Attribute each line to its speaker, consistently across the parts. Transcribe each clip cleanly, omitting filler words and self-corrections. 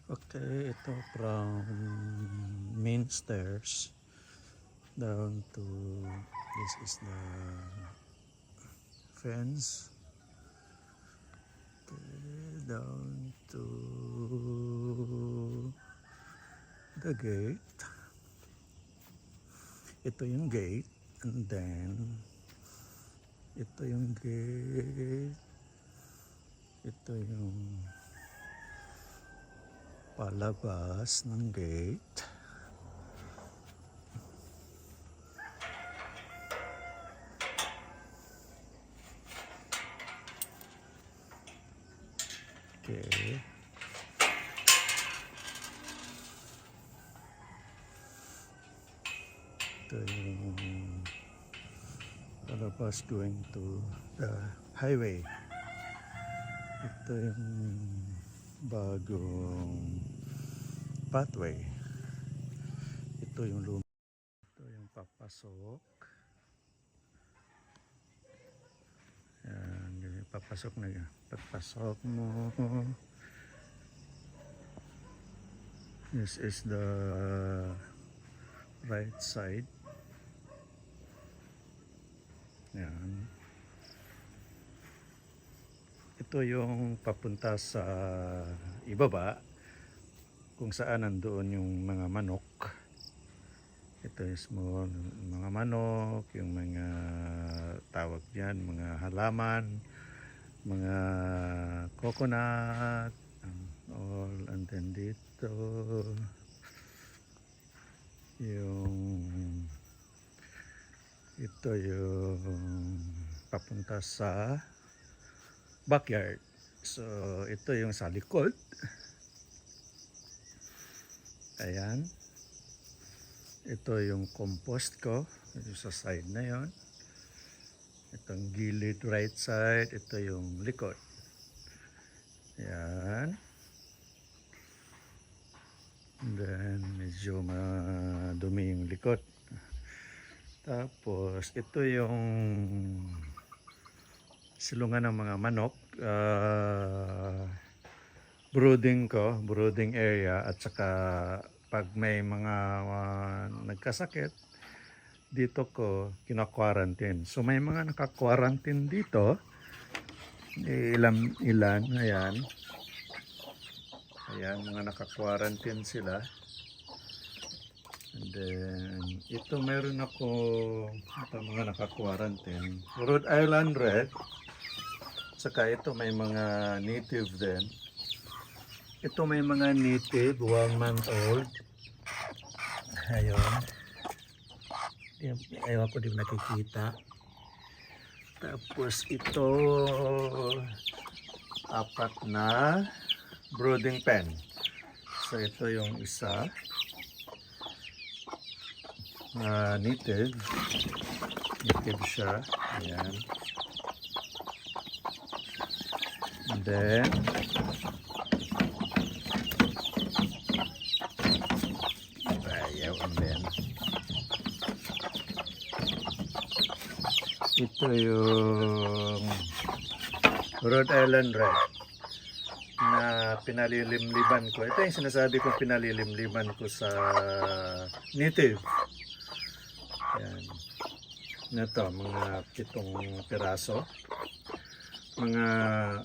Speaker 1: Okay, ito from main stairs down to this is the fence. Okay, down to the gate. Ito yung gate, and then ito yung gate. Ito yung palabas ng gate. Okay. Ito yung palabas going to the highway. Ito yung bagong pathway. Ito yung ito yung papasok. Yan, yung papasok na yan. Pagpasok mo. This is the right side. Yan. Ito yung papunta sa ibaba kung saan nandoon yung mga manok. Ito is mga manok, yung mga tawag diyan, mga halaman, mga coconut, all, and then dito yung ito yung papunta sa backyard. So ito yung sa likod. Ayan. Ito yung compost ko. Ito sa side na yon. Itong gilid right side. Ito yung likod. Ayan. And then medyo madumi yung likod. Tapos ito yung silungan ng mga manok. Brooding area, at saka pag may mga nagkasakit dito ko kina-quarantine. So may mga naka-quarantine dito. Ilan, ayan. Ayan, mga naka-quarantine sila. And then ito meron ako mga naka-quarantine. Rhode Island Red. Saka ito may mga native din. Ito may mga native, 1 month old. Ayun. Ayaw ko din nakikita. Tapos ito, 4 na brooding pen. So ito yung isa. Native. Native siya. Ayan. And then, ito yung Rhode Island Red na pinalilimliban ko. Ito yung sinasabi kong pinalilimliban ko sa native. Ayan. Ito, mga 7 piraso. Mga,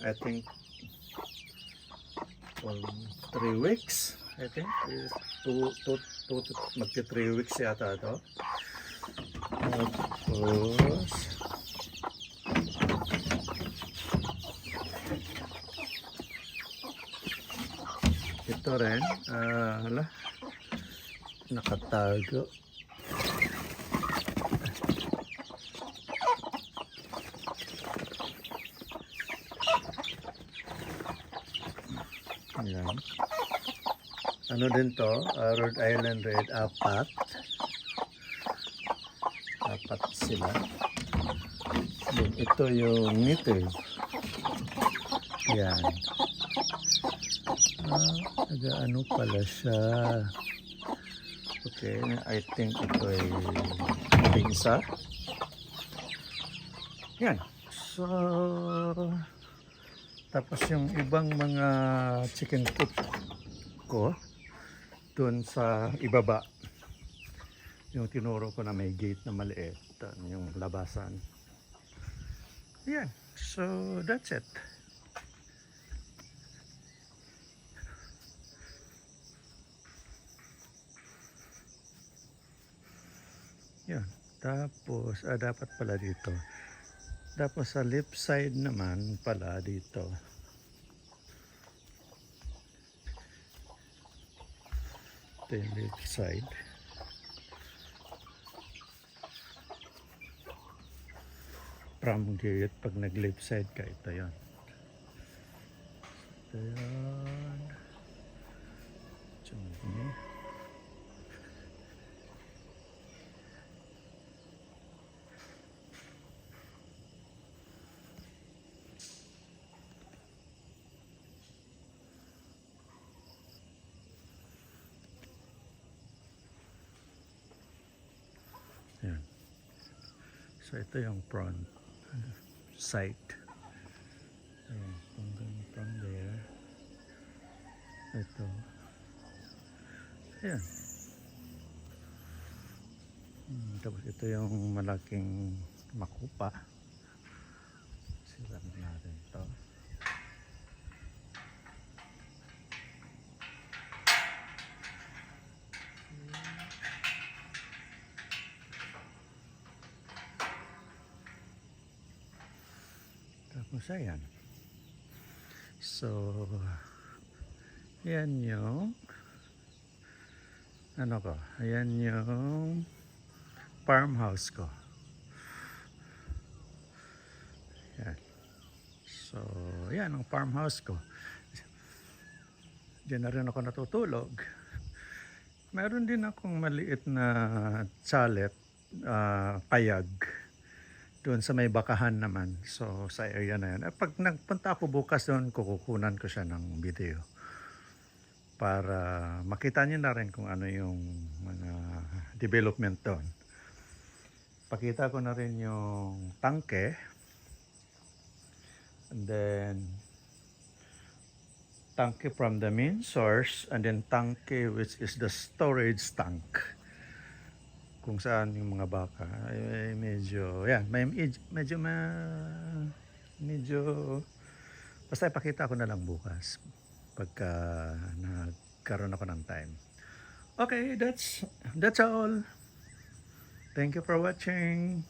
Speaker 1: I think, 3 weeks. I think, magti 3 weeks yata ito. Tapos, ito rin, nakatago. Ayan. Ano din to? Rhode Island Red, 4 sila. Then ito yung native. Yan. Ano pala siya. Okay, I think ito ay pinsa. Yan. So, tapos yung ibang mga chicken coop. ko dun sa ibaba. Yung tinuro ko na may gate na maliit, yung labasan. Yan. So, that's it. Yan. Tapos, dapat pala dito. Tapos sa left side naman pala dito. Ito yung left side. From gate, pag nag left side ka, ito yan. Ito yan. Chumi. Yan. So ito yung front side. Ayan, from there. Ito. Ayan. Tapos ito yung malaking makupa. Sira na natin ito. Tapos ayan. So, yan yung ano ko, ayan yung farmhouse ko. Yan. So, yan ang farmhouse ko. Diyan na rin ako natutulog. Meron din akong maliit na chalet, payag. Doon sa may bakahan naman. So, sa area na yan. Pag nagpunta ako bukas doon, kukunan ko siya ng video. Para makita niyo na rin kung ano yung mga development doon. Pakita ko na rin yung tangke. And then, tangke from the main source. And then tangke which is the storage tank. Kung saan yung mga baka ay medyo yan, medyo basta ipakita ko na lang bukas pagka nagkaroon ako ng time. Okay, that's all. Thank you for watching.